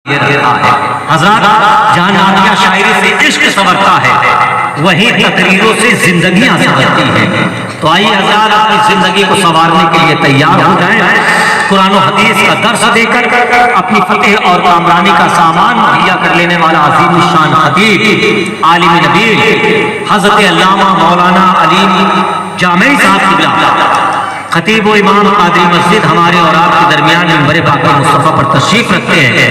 یہ رہا ہے حضرات، جہاں نعتیہ شاعری سے عشق سنورتا ہے وہیں تقریروں سے زندگیاں سنورتی ہیں۔ تو آئیے حضرات اپنی زندگی کو سنوارنے کے لیے تیار ہو جائیں، قرآن و حدیث کا درس دے کر اپنی فتح اور کامرانی کا سامان مہیا کر لینے والا عظیم الشان خطیب عالم نبیل حضرت علامہ مولانا علیم جامعی صاحب قبلہ خطیب و امام قادری مسجد ہمارے اور آپ کے درمیان منبر پاک مصطفیٰ پر تشریف رکھتے ہیں۔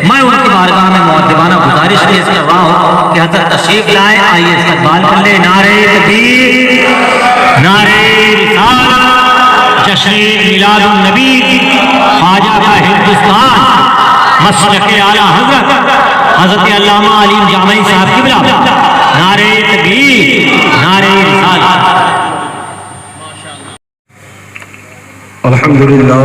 میں ان کی بارگاہ میں مؤدبانہ گزارش پیش کر رہا ہوں کہ حضرت تشریف لائے، آئیے استقبال کر لیں۔ نعرہ تکبیر، نعرہ رسالت، جشن میلاد النبی، خواجہ کا ہندوستان، مسلک اعلیٰ حضرت حضرت علامہ علیم جامعی صاحب قبلہ، نعرہ تکبیر، نعرہ رسالت۔ الحمدللہ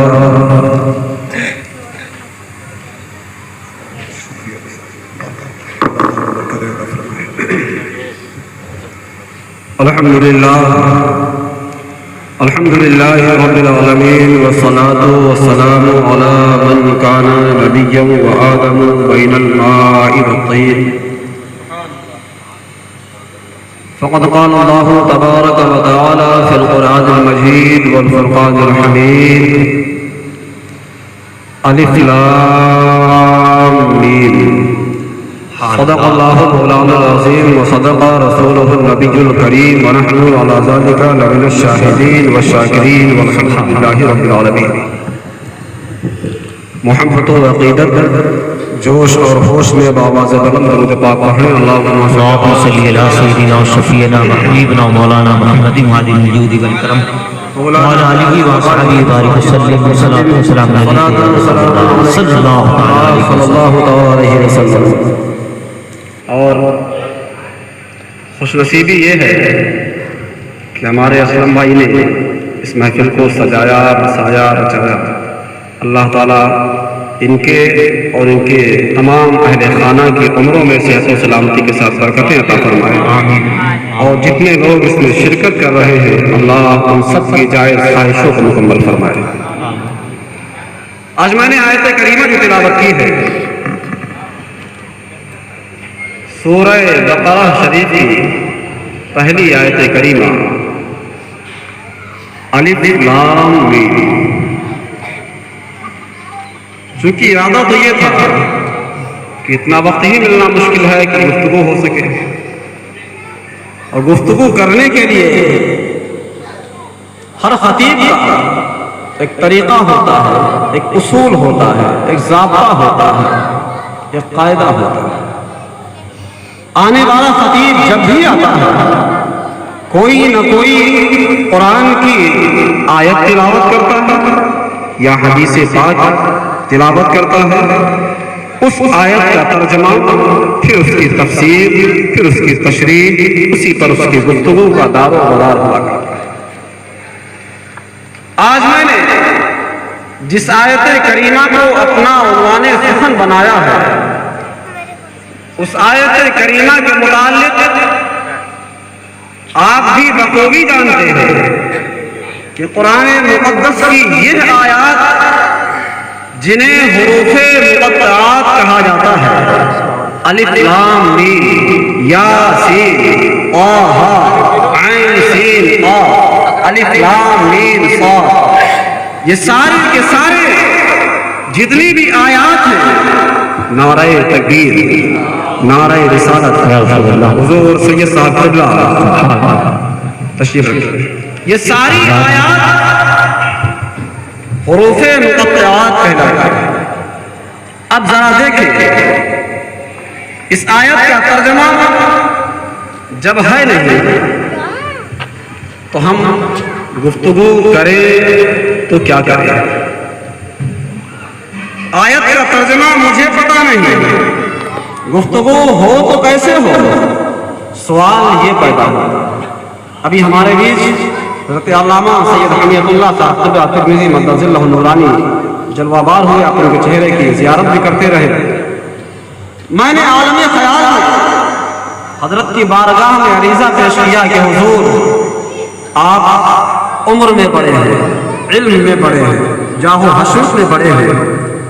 الحمدللہ رب العالمین والصلاة والسلام علی من کان نبیا وآدم بین الماء والطین فقد قال اللہ تبارک وتعالی فی القرآن المجید والفرقان الحمید الف لام میم صدق اللہ مولانا العظیم وصدق رسولہ النبی الکریم ونحن علی ذلک لمن الشاہدین والشاکرین والحمد للہ رب العالمین۔ محبت و عقیدت، جوش اور ہوش میں بآواز بلند درود پاک پڑھیں۔ اللہم صلی علی سیدنا و شفیعنا و حبیبنا و مولانا محمد مہدی الوجود والکرم وعلی آلہ و اصحابہ بارک وسلم والصلاۃ والسلام علیہ صلی اللہ علیہ وسلم۔ اور خوش نصیبی یہ ہے کہ ہمارے اسلم بھائی نے اس محفل کو سجایا، بسایا، رچایا۔ اللہ تعالیٰ ان کے اور ان کے تمام اہل خانہ کی عمروں میں صحت و سلامتی کے ساتھ برکتیں عطا فرمائے، اور جتنے لوگ اس میں شرکت کر رہے ہیں اللہ ان سب کی جائز خواہشوں کو مکمل فرمائے۔ آج میں نے آیت کریمہ جو تلاوت کی ہے سورہ بقرہ شریف کی پہلی آیت کریمہ الف لام میم۔ چونکہ ارادہ تو یہ تھا کہ اتنا وقت ہی ملنا مشکل ہے کہ گفتگو ہو سکے، اور گفتگو کرنے کے لیے ہر خطیب کا ایک طریقہ ہوتا ہے، ایک اصول ہوتا ہے، ایک ضابطہ ہوتا ہے، ایک قاعدہ ہوتا ہے۔ آنے والا خطیب جب بھی آتا ہے کوئی نہ کوئی قرآن کی آیت تلاوت کرتا ہے یا حدیث پاک تلاوت کرتا ہے، اس آیت کا ترجمہ، پھر اس کی تفسیر، پھر اس کی تشریح، اسی پر اس کی گفتگو کا دار و مدار ہوا کرتا ہے۔ آج میں نے جس آیت کریمہ کو اپنا عنوان سخن بنایا ہے، اس آیت کریمہ کے متعلق آپ بھی بخوبی جانتے ہیں کہ قرآن مقدس کی یہ آیات جنہیں حروف مقطعات کہا جاتا ہے، الف لام میم، یاسین، طٰہٰ، عین سین قاف، الف لام میم صاد، یہ سارے کے سارے جتنی بھی آیات ہیں، نعرہ تکبیر، نعرہ رسالت، حضور سید صاحب قبلہ تشریف رکھیں، یہ ساری آیات حروف مقطعات کہلاتی ہیں۔ اب ذرا دیکھیں اس آیت کا ترجمہ جب ہے نہیں تو ہم گفتگو کریں تو کیا کریں؟ آیت کا ترجمہ مجھے پتا نہیں، گفتگو ہو تو کیسے ہو؟ سوال یہ پیدا ہو۔ ابھی ہمارے بیچ حضرت علامہ سید حمیت اللہ صاحب ترمذی مدظ اللہ النورانی جلوہ بار ہوئے، آپ ان کے چہرے کی زیارت بھی کرتے رہے۔ میں نے عالم خیال میں حضرت کی بارگاہ میں عریضہ پیش کیا کہ حضور آپ عمر میں بڑے ہیں، علم میں بڑے ہیں، جاہ و حشرت میں بڑے ہیں،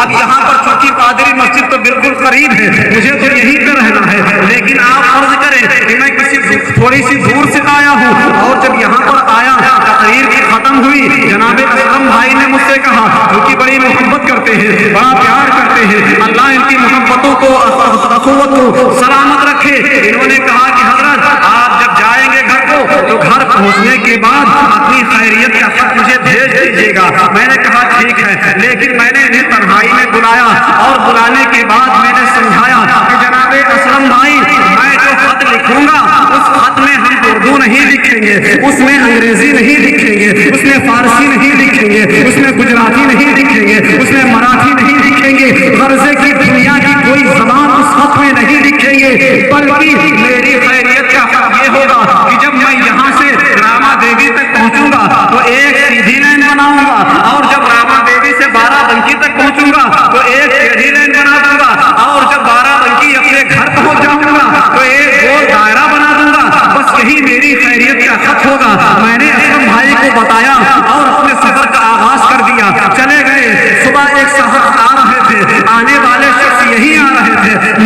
اب یہاں پر چونکہ پادری مسجد تو بالکل قریب ہے، مجھے تو یہیں پہ رہنا ہے، لیکن آپ فرض کریں کہ میں کسی تھوڑی سی دور سے آیا ہوں، اور جب یہاں پر آیا تقریر کی ختم ہوئی، جناب اسلم بھائی نے مجھ سے کہا، کیونکہ بڑی محبت کرتے ہیں، بڑا پیار کرتے ہیں، اللہ ان کی محبتوں کو اخوت کو سلامت رکھے، انہوں نے کہا کہ حضرت آپ جب جائیں گے گھر کو تو گھر پہنچنے کے بعد اپنی خیریت کا خط مجھے بھیج دیجیے گا۔ میں نے کہا ٹھیک ہے، لیکن میں نے انہیں تنہائی میں بلایا اور بلانے کے بعد میں نے سمجھایا کہ جناب اسلم بھائی میں جو خط لکھوں گا اس خط میں ہم اردو نہیں لکھیں گے، اس میں انگریزی نہیں لکھیں گے، اس میں فارسی نہیں لکھیں گے، اس میں گجراتی نہیں لکھیں گے، اس میں مراٹھی نہیں لکھیں گے، غرضے کی دنیا کی کوئی زبان اس خط میں نہیں لکھیں گے، بلکہ میری خیریت کا خط یہ ہوگا کہ جب میں یہاں سے راما دیوی تک پہنچوں گا تو ایک سیدھی لائن بناؤں گا، اور جب راما دیوی سے بارہ بنکی تک پہنچوں گا تو ایک ٹیڑھی لائن بنا دوں گا، اور جب بارہ بنکی اپنے گھر پہنچ جاؤں گا تو ایک گول دائرہ بنا دوں گا، بس یہی میری خیریت کا خط ہوگا۔ میں نے اسلم بھائی کو بتایا اور اپنے سفر کا آغاز کر دیا، چلے گئے۔ صبح ایک شخص آ رہے تھے، آنے والے شخص یہی آ رہے تھے،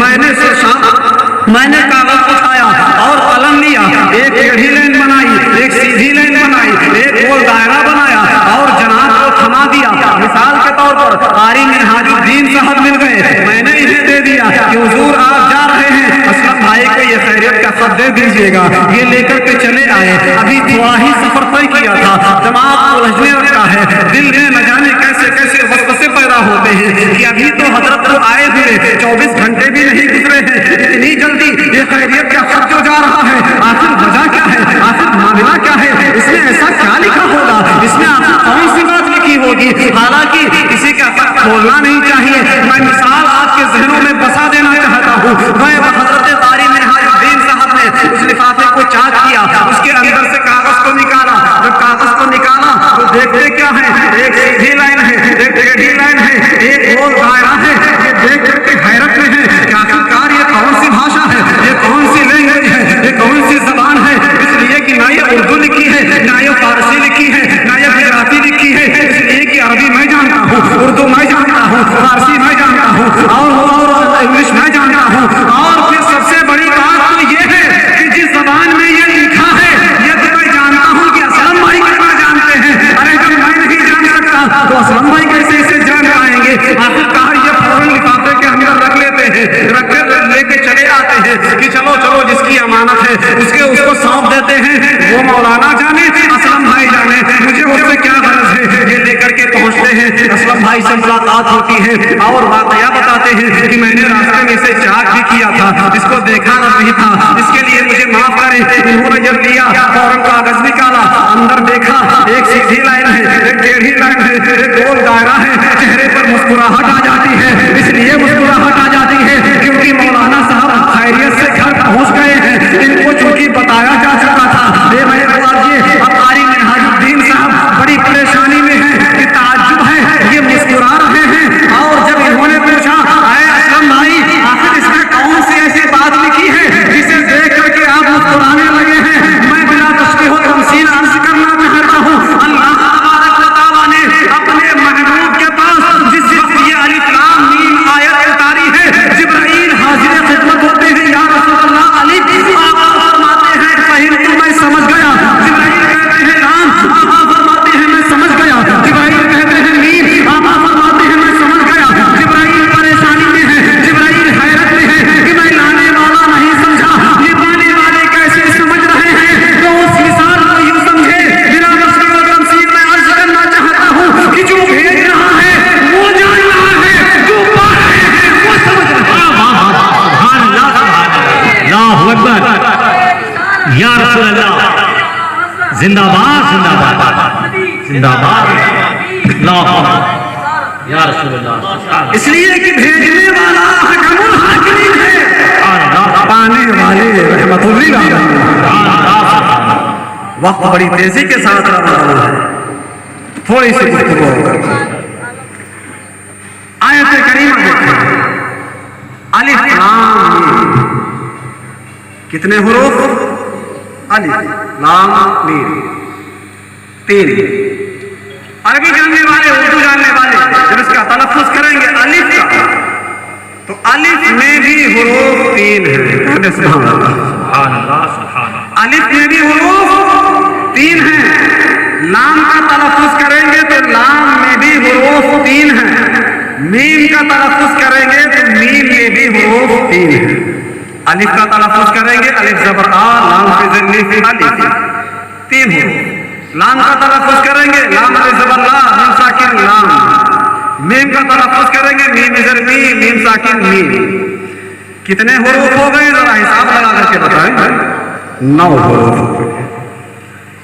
میں نے کاغذ اٹھایا اور قلم لیا، ایک ٹیڑھی لائن بنائی، ایک سیدھی لائن بنائی، ایک گول دائرہ بنایا اور جناب کو تھما دیا۔ مثال کے طور پر قاری منہاج الدین صاحب مل گئے، میں نے انہیں دے دیا کہ حضور آپ جا رہے ہیں، اسلم بھائی کو یہ خیریت کا خط دے دیجیے گا۔ یہ لے کر کے چلے آئے، ابھی تھوڑا ہی سفر طے کیا تھا، دماغ الجھنے لگتا ہے، دل میں نہ جانے کیسے کیسے وسوسے پیدا ہوتے ہیں کہ ابھی تو حضرت کو آئے ہوئے 24 گھنٹے بھی نہیں گزرے ہیں، اتنی جلدی یہ خیریت کا خط جو جا رہا ہے، آخر وجہ کیا ہے، آخر معاملہ کیا ہے، اس میں ایسا کیا لکھا ہوگا، اس میں آخر کون سی بات لکھی ہوگی۔ حالانکہ کسی کا خط کھولنا نہیں چاہیے، میں مثال آپ کے ذہنوں میں بسا دینا چاہتا ہوں۔ حضرت قاری منہاج الدین صاحب نے اس لفافے کو چاک کیا، اس کے اندر سے کاغذ کو نکالا، جب کاغذ کو نکالا تو دیکھتے کیا ہے، ایک سیدھی لائن ہے، ایک ٹیڑھی لائن ہے، ایک گول دائرہ ہے۔ یہ دیکھ کر کے حیرت میں ہے کہ آخرکار یہ کون سی بھاشا ہے، یہ کون سی لینگویج ہے، یہ کون سی زبان ہے، اس لیے کہ نہ یہ اردو لکھی ہے، نہ یہ فارسی لکھی ہے، نہ یہ گجراتی لکھی ہے، اس لیے کہ عربی میں جانتا ہوں، اردو میں جانتا ہوں، فارسی میں جانتا ہوں، اور انگلش میں جانتا ہوں، اور پھر سب سے بڑی بات تو یہ ہے کہ جس زبان میں یہ لکھا ہے یہ تو میں جانتا ہوں کہ اسلم بھائی کتنا جانتے ہیں۔ ارے جب میں نہیں جان سکتا تو اسلم بھائی کیسے اسے جان پائیں گے۔ آخرکار یہ فوراً لفافے کے اندر رکھ لیتے ہیں، رکھ کر لے کے چلے آتے ہیں کہ چلو چلو جس کی امانت ہے اس کو سونپ دیتے ہیں، وہ مولانا جانے اسلم بھائی جانے، مجھے اس سے کیا غرض ہے۔ یہ لے کر کے پہنچتے ہیں، اسلم بھائی سے ملاقات ہوتی ہے اور واقعہ بتاتے ہیں کہ میں نے راستے میں اسے چاک بھی کیا تھا، اس کو دیکھا نہیں تھا، اس کے لیے مجھے معاف کریں۔ انہوں نے جب لیا فوراً کاغذ نکالا، اندر دیکھا ایک سیدھی لائن ہے، ایک ٹیڑھی لائن ہے، ایک گول دائرہ ہے، چہرے پر مسکراہٹ آ جاتی ہے۔ اس لیے مسکراہٹ آ جاتی ہے کیونکہ مولانا صاحب خیریت سے گھر پہنچ گئے ہیں، ان کو چونکہ بتایا جا چکا تھا۔ اب قاری منہاج الدین صاحب بڑی پریشانی میں ہیں کہ تعجب ہے، یہ مسکرا رہے ہیں، اور جب انہوں نے پوچھا اے اسلم بھائی آخر اس میں کون سی ایسی بات لکھی ہے جسے دیکھ کر کے آپ مسکرانے لگے ہیں، میں بلا تشبیہ و تمثیل عرض کرنا چاہتا ہوں۔ اللہ تبارک و تعالیٰ نے اپنے محبوب کے پاس جس وقت یہ الف لام میم آیت اتاری ہے، جبرائیل حاضر خدمت ہوتے ہیں، یا رسول اللہ الف، آپ فرماتے ہیں فہمت، میں سمجھ گیا۔ جبرائیل کہتے ہیں لام، آپ فرماتے ہیں میں سمجھ گیا۔ جبرائیل کہتے ہیں میم، آپ فرماتے ہیں میں سمجھ گیا۔ جبرائیل پریشانی میں ہے، جبرائیل حیرت میں ہے کہ میں لانے والا نہیں سمجھا، یہ پانے والے کیسے سمجھ رہے ہیں۔ تو اس مثال کو یوں سمجھے، بلا تشبیہ و تمثیل میں عرض کرنا چاہتا ہوں کہ جو بھیج رہا ہے وہ جان رہا ہے، جو پا رہے ہیں وہ سمجھ رہے ہیں۔ سبحان اللہ، اللہ اکبر، یا رسول اللہ، زندہ باد زندہ باد زندہ باد، اللہ یا رسول اللہ۔ اس لیے کہ بھیجنے والا حکم الحاکمین ہے، پانے والے رحمت اللہ۔ وقت بڑی تیزی کے ساتھ رہا ہے، تھوڑی سی گفتگو کرتے ہیں۔ آیت کریمہ دیکھیں، الف لام میم، کتنے حروف؟ الف لام میم، 3۔ عربی جاننے والے، اردو جاننے والے جب اس کا تلفظ کریں گے الف میں بھی حروف 3 ہیں. سبحان اللہ. الف میں بھی حروف 3 ہیں. لام کا تلفظ کریں گے تو لام میں بھی حروف 3 ہیں. میم کا تلفظ کریں گے تو میم میں بھی حروف 3 ہیں. الف کا تلفظ کریں گے الف زبر آ لام پہ زیر الف 3 حروف. لام کا تلفظ کریں گے لام پہ زبر لا میم ساکن لام. میم کا تلفظ کریں گے میم زیر میم میم ساکن میم. کتنے حروف ہو گئے ذرا حساب لگا کر کے بتائیں. 9 حروف ہو گئے.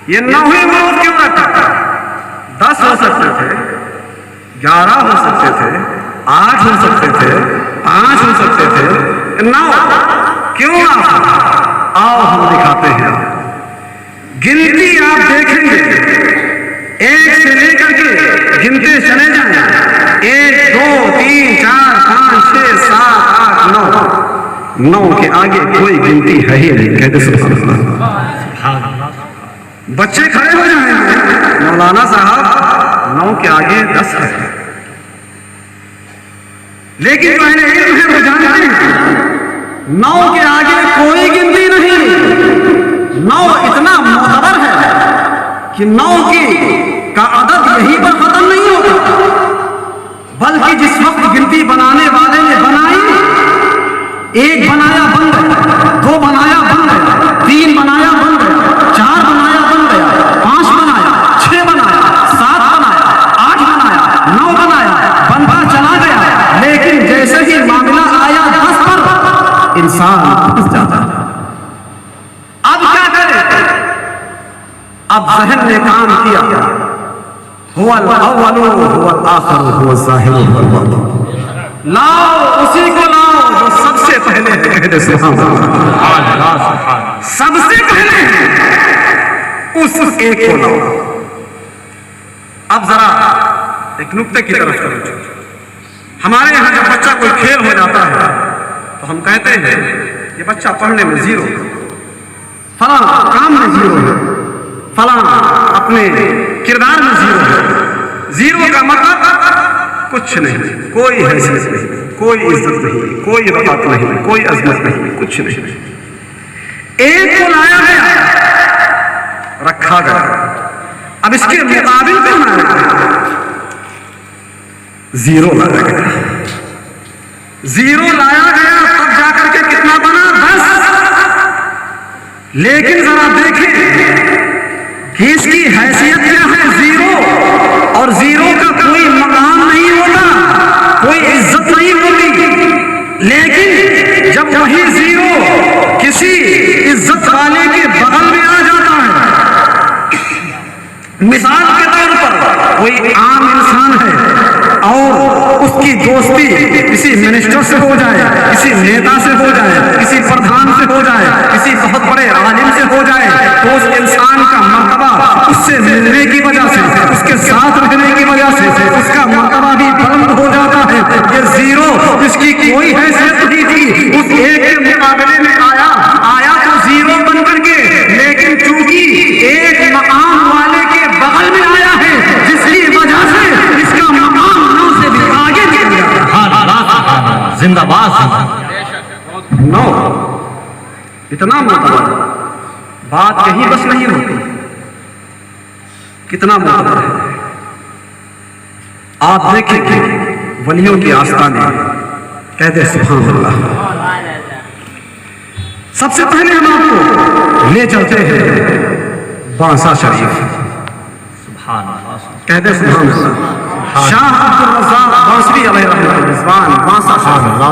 یہ 9 ہی حروف کیوں رکھا؟ 10 ہو سکتے تھے, 11 ہو سکتے تھے, 8 ہو سکتے تھے, 5 ہو سکتے تھے, 9 کیوں آتا؟ آؤ ہم دکھاتے ہیں. گنتی آپ دیکھیں گے 1 سے لے کر کے گنتے چلے جائیں. 1 2 3 4 5 6 7 8 9. 9 کے آگے کوئی گنتی ہے ہی نہیں. کہتے سبحان اللہ. بچے کھڑے ہو جائیں مولانا صاحب 9 کے آگے 10 ہے. لیکن پہلے علم ہے وہ جانتے ہیں 9 کے آگے کوئی گنتی نہیں. 9 اتنا معتبر ہے کہ 9 کا عدد یہیں پر ختم نہیں ہوتا, بلکہ جس وقت گنتی بنانے والے نے بنائی, 1 بنایا بن گیا, 2 بنایا بن گیا, 3 بنایا بن گیا, 4 بنایا بن گیا, 5 بنایا, 6 بنایا, 7 بنایا, 8 بنایا, 9 بنایا, بنتا چلا گیا. لیکن جیسے ہی معاملہ آیا 10 پر انسان پھنس جاتا ہے. اب کیا کرے؟ اب ذہن نے کام کیا. هو الاول هو الاخر هو الظاہر هو الباطن. لاؤ اسی کو لاؤ جو سب سے پہلے ہے. کہتے سبحان اللہ. سب سے پہلے ہے اس ایک کو لاؤ. اب ذرا ایک نکتے کی طرف چلو. ہمارے یہاں جب بچہ کوئی کھیل ہو جاتا ہے تو ہم کہتے ہیں یہ بچہ پڑھنے میں 0, فلاں کام میں 0 ہے, فلاں اپنے کردار میں 0 ہے. 0 کا مطلب کچھ نہیں, کوئی حیثیت نہیں, کوئی عزت نہیں, کوئی وقت نہیں, کوئی عظمت نہیں, کچھ نہیں. ایک کو لایا گیا, رکھا گیا. اب اس کے مقابل کون آیا گیا؟ 0 لایا گیا. 0 لایا گیا تب جا کر کے کتنا بنا؟ 10. لیکن ذرا دیکھیں کہ اس کی حیثیت کیا ہے 0, اور 0 کا کوئی مقام نہیں ہوتا, کوئی عزت نہیں ہوتی. لیکن جب وہی 0 کسی عزت والے کے بغل میں آ جاتا ہے, مثال کے طور پر کوئی عام انسان ہے اور اس کی دوستی کسی منسٹر سے ہو جائے, کسی نیتا سے ہو جائے, کسی پردھان سے ہو جائے, کسی بہت بڑے عالم سے ہو جائے, تو اس انسان کا مرتبہ اس سے ملنے کی وجہ سے, اس کے ساتھ رہنے کی وجہ سے اس کا مرتبہ بھی بلند ہو جاتا ہے. یہ 0 جس کی کوئی حیثیت نہیں تھی, اس ایک کے مقابلے میں آیا تو 0 بن کر کے, لیکن چونکہ ایک مقام والے کے بغل میں آیا ہے جس کی وجہ سے اس کا مقام 9 سے بھی آگے نکل گیا. زندہ باد. 9 اتنا معتبر. بات یہی بس نہیں ہوتی, کتنا معتبر ہے. آپ دیکھیں کہ ولیوں کی آستانے کہتے سبحان اللہ. سب سے پہلے ہم آپ کو لے چلتے ہیں بانسا شریف. سبحان اللہ. کہتے سبحان اللہ. شاہ عبد الرزاق بانسری علیہ رحمۃ اللہ بانسا شریف.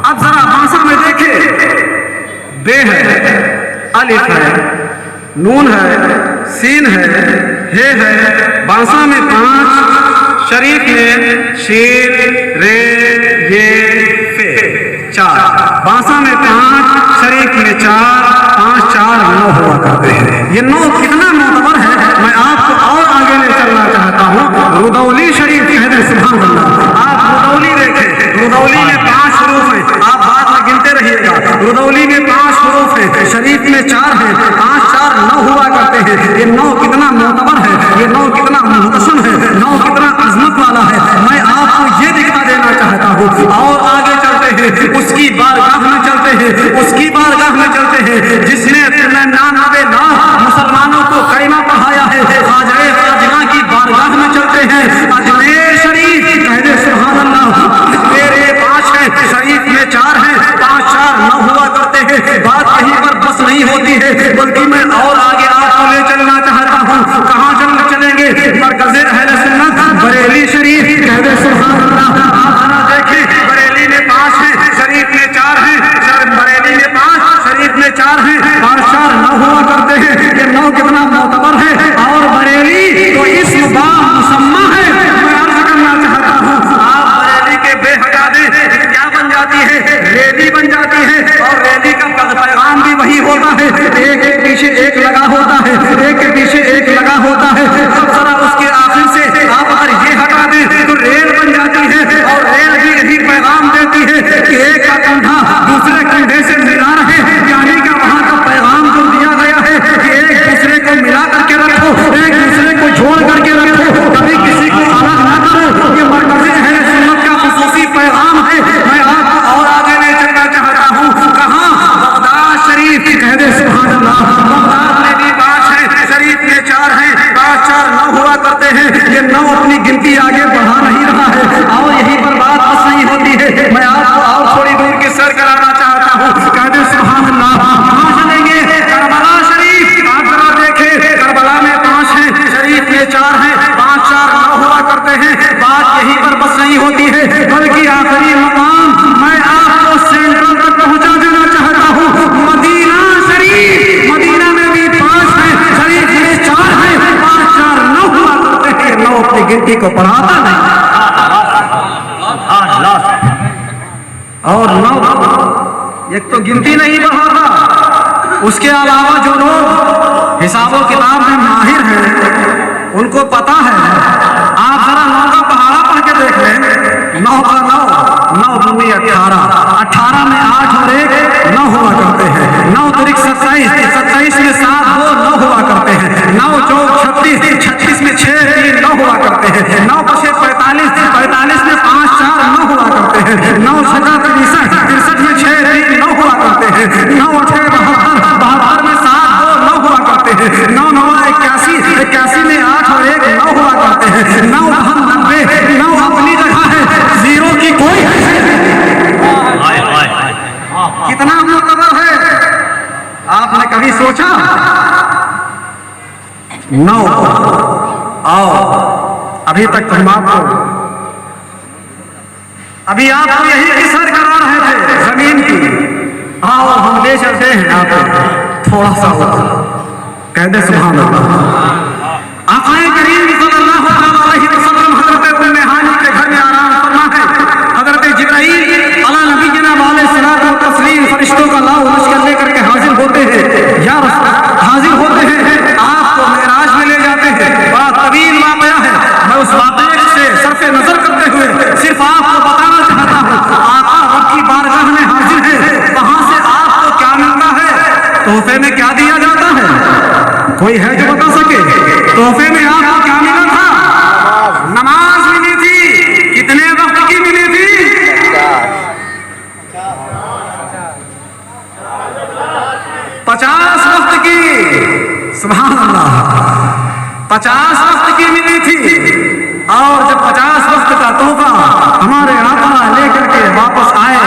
اب ذرا بانسا میں دیکھیں, بے ہے, الف ہے, نون ہے, سین ہے, ہے. بانسا میں 5, شریف میں شیر, رے, یہ, فے 4. بانسا میں 5, شریف میں 4, 5 4 9 ہوا کرتے ہیں. یہ 9 کتنا معتبر ہے, میں آپ کو اور آگے لے چلنا چاہتا ہوں. رودولی شریف کہتے ہیں سبحان اللہ. آپ رودولی دیکھیں, رودولی میں 5 حروف ہیں, آپ بعد میں گنتے رہیے گا. رودولی میں 5 حروف ہیں, شریف میں 4 ہیں, 5 4 9 ہوا کرتے ہیں. یہ 9 کتنا معتبر ہے, یہ 9 کتنا محتشم ہے, 9 کتنا عظمت والا ہے. میں آپ کو یہ دکھا دینا چاہتا ہوں. اور آگے چلتے ہیں ہیں اس کی بارگاہ میں چلتے ہیں، اس کی بارگاہ میں چلتے ہیں جس نے 99 لاکھ مسلمانوں کو کلمہ پڑھایا ہے۔ خواجہ خواجہ کی بارگاہ میں چلتے ہیں، اجمیر شریف کہہ دے سبحان اللہ، میرے 5 ہیں، شریف میں 4 ہیں، 5 4 9 ہوا کرتے ہیں۔ بات کہیں پر بس نہیں ہوتی ہے بلکہ میں اور آگے آپ کو لے چلنا چاہتا ہوں۔ کہاں چلیں گے؟ مرکز اہل سنت بریلی شریف کہہ دے سبحان اللہ۔ آپ ذرا دیکھیں، بریلی میں 5 ہیں، شریف میں 4 ہیں، بریلی میں 5 شریف میں 4 ہیں، 5 4 9 ہوا کرتے ہیں۔ یہ 9 کتنا معتبر ہے، اور بریلی تو اسم با مسمى ہے۔ میں عرض کرنا چاہتا ہوں آپ بریلی کے بے ہٹا دیں، کیا بن جاتی ہے؟ ریلی بن جاتی ہے، اور ریلی کا پیغام بھی وہی ہوتا ہے، ایک کے پیچھے ایک لگا ہوتا ہے، ایک کے پیچھے ایک لگا ہوتا ہے۔ اب ذرا اس کے آخر سے آپ اگر یہ ہٹا دیں تو ریل بن جاتی ہے، اور ریل بھی یہی پیغام دیتی ہے کہ ایک کا کندھا دوسرے کندھے سے ملا رہے، یعنی کہ وہاں کا پیغام جو دیا گیا ہے کہ ایک دوسرے کو ملا کر کے رکھو، ایک دوسرے کو جوڑ کر کے رکھو، کبھی کسی کو الگ نہ کرو۔ یہ مرکز اہل سنت کا خصوصی پیغام ہے۔ میں آپ کو اور آگے لے چلنا چاہتا ہوں۔ کہاں؟ بغداد شریف کہہ دے سبحان اللہ۔ بغداد میں بھی 5 ہیں، شریف میں 4 ہیں، 5 4 9 ہوا کرتے ہیں۔ یہ 9 اپنی گنتی آگے بڑھا نہیں رہا ہے، اور یہیں پر بات بس نہیں ہوتی ہے۔ میں آپ کو اور تھوڑی دور کی سیر کرانا چاہتا ہوں۔ کہہ دے سبحان اللہ۔ کہاں چلیں گے؟ کربلا شریف۔ آپ ذرا دیکھیں، کربلا میں 5 ہیں، شریف میں 4 ہیں، 5 4 9 ہوا کرتے ہیں۔ بات یہیں پر بس نہیں ہوتی ہے بلکہ آخری مقام میں آپ کو سینٹرل تک پہنچا دینا چاہتا ہوں، مدینہ شریف۔ مدینہ میں بھی 5 ہیں، شریف میں 4 ہیں، 5 4 9 ہوا کرتے ہیں۔ 9 اپنی گنتی کو پڑھاتا نہیں، اور 9 ایک تو گنتی نہیں بڑھاتا، اس کے علاوہ جو لوگ حساب و کتاب میں ماہر ہیں ان کو پتا ہے۔ آپ ذرا 9 کا پہاڑا پڑھ کے دیکھ لیں، 9 کا 9 9 دومی 18، 18 میں 8 اور 1 9 ہوا کرتے ہیں، 9 ترک 27، 27 میں 7 2 9 ہوا کرتے ہیں، 9 چوک 36، 36 میں 6 3 9 ہوا کرتے ہیں، 9 پچھے 45، 45 میں 5 4 9 ہوا کرتے ہیں، 9 6 63، 63 میں 6 3 9 ہوا کرتے ہیں، 9 8 72، 72 میں 7 2 9 ہوا کرتے ہیں، 9 9 81، 81 میں 8 اور 1 9 ہوا کرتے ہیں، 9 90، 9 اپنی جگہ ہے، زیرو کی کوئی کتنا معتبر ہے آپ نے کبھی سوچا؟ 9 آؤ ابھی تک ہم آپ کو یہی کی سیر کرا رہے تھے زمین کی، آؤ ہم لے چلتے ہیں آپ تھوڑا سا کہہ دے سبحان اللہ۔ آقا کریم صلی اللہ علیہ وسلم حضرت ام ہانی کے گھر میں آرام فرما ہے۔ حضرت جبرائیل علی نبینا علیہ الصلوۃ والتسلیم فرشتوں کا لاؤ لشکر لے کر کے حاضر ہوتے ہیں، یا حاضر ہوتے ہیں، آپ کو معراج میں لے جاتے ہیں۔ بڑا طویل واقعہ ہے، میں اس واقعے سے صرف نظر کرتے ہوئے صرف آپ کو بتانا چاہتا ہوں۔ آقا رب کی بارگاہ میں حاضر ہے، وہاں سے آپ کو کیا ملتا ہے؟ تحفے میں کیا دیا جاتا ہے؟ کوئی ہے جو بتا سکے؟ تحفے میں آپ کو کیا ملا تھا؟ نماز ملی تھی۔ کتنے وقت کی ملی تھی؟ 50 وقت کی۔ سبحان اللہ، 50 وقت کی ملی تھی۔ اور جب 50 وقت کا تحفہ ہمارے آقا لے کر کے واپس آئے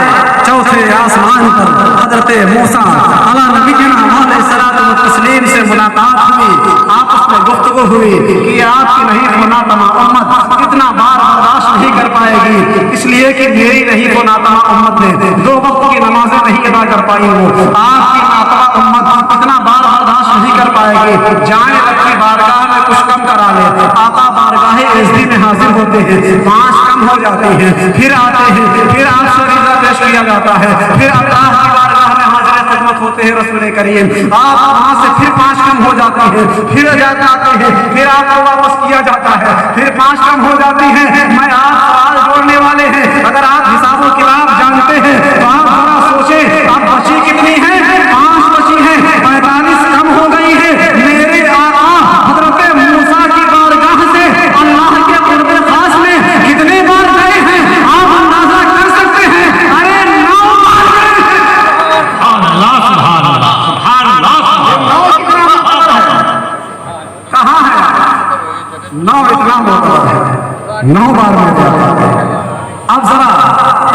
چوتھے آسمان پر، حضرت موسیٰ علی نبینا علیہ الصلوۃ والتسلیم سے ملاقات ہوئی، آپس میں گفتگو ہوئی کہ آپ کی نہیں مناتمہ امت کتنا بار برداشت نہیں کر پائے گی، اس لیے کہ میری نہیں مناتمہ امت نے 2 وقت کی نمازیں نہیں ادا کر پائی، وہ آپ کی مناتمہ امت کتنا بار برداشت نہیں کر پائے گی، جائیں اپنی بارگاہ میں کچھ کم کرا لے۔ آقا بارگاہ عزتی میں حاضر ہوتے ہیں، 5 کم ہو جاتی ہیں، پھر آتے ہیں، پھر آپ سے رضا پیش کیا جاتا ہے، پھر اللہ کی بارگاہ میں حاضر خدمت ہوتے ہیں رسول کریم، آپ وہاں سے پھر 5 کم ہو جاتے ہیں، پھر جاتے ہیں، پھر آپ کو واپس کیا جاتا ہے، پھر 5 کم ہو جاتی ہیں۔ میں آپ سوال جوڑنے والے ہیں، اگر آپ حساب و کتاب جانتے ہیں تو آپ ذرا سوچیں، اب بچی کتنی ہے؟ 5 بچی ہیں، 45 کم ہو گئی ہے۔ میرے آقا حضرت موسیٰ کی بارگاہ سے اللہ کے قرب خاص میں کتنے بار گئے ہیں آپ اندازہ کر سکتے ہیں؟ ارے 9 9 بار میں جاتا ہے. اب ذرا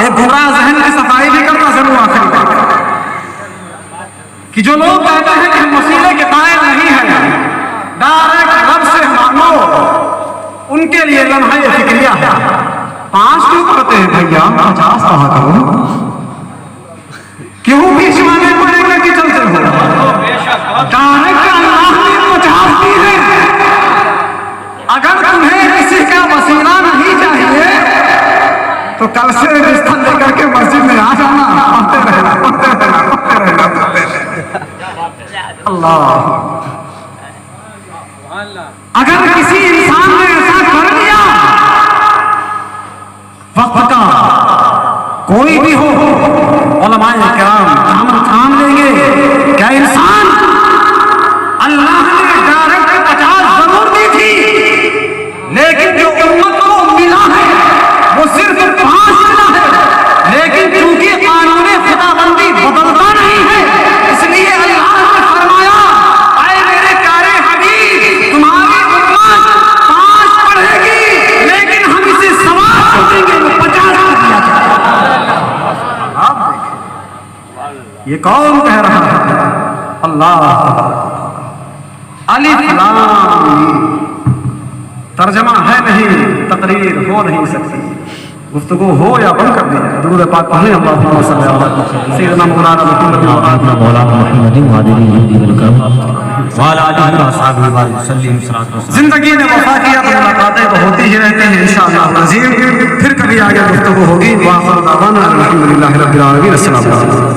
ایک گمراہ ذہن کی صفائی بھی کرنا ضرور آخری بات کہ جو لوگ کہتے ہیں کہ ہم وسیلے کے قائل نہیں ہیں، ڈائریکٹ رب سے مانگو، ان کے لیے لمحہ فکریہ ہے. 5 کیوں کرتے ہیں بھیا؟ 50 کہا کرو. کیوں بیچ والے پڑے گا کہ چلتے ہو؟ ڈائریکٹ اللہ نے 50 دی ہے. اگر تمہیں کسی کا وسیلہ نہیں چاہیے تو کل سے رشتہ لے کر کے مسجد میں آ جانا، پڑھتے رہنا پڑھتے رہنا پڑھتے رہنا پڑھتے رہنا. اللہ، اگر کسی انسان نے ایسا کر دیا، وقت کا کوئی بھی ہو، علماء کرام تھام لیں گے کیا انسان اللہ نے ڈائریکٹ 50 ضرور دی تھی، لیکن جو امت کو ملا ہے وہ صرف 5 ملا ہے. لیکن چونکہ قانون خدا بندی بدلتا نہیں ہے، اس لیے اللہ نے فرمایا اے میرے پیارے حبیب، تمہاری امت 5 پڑھے گی، لیکن ہم اسے سوال کریں گے وہ 50 کر دیا جائے. آپ دیکھیں یہ کون کہہ رہا ہے؟ اللہ. الف لام میم. ترجمہ ہے نہیں، تقریر ہو نہیں سکتی، گفتگو ہو یا بند کر دی جائے. درود پاک پڑھیں. اللہم صلی علی سیدنا مولانا محمد مولانا محمد زندگی میں وفا کیا تو ملاقاتیں تو ہوتی ہی رہتی ہیں انشاءاللہ عظیم. پھر کبھی آگے گفتگو ہوگی. وآخر دعوانا الحمدللہ رب العالمین. السلام علیکم.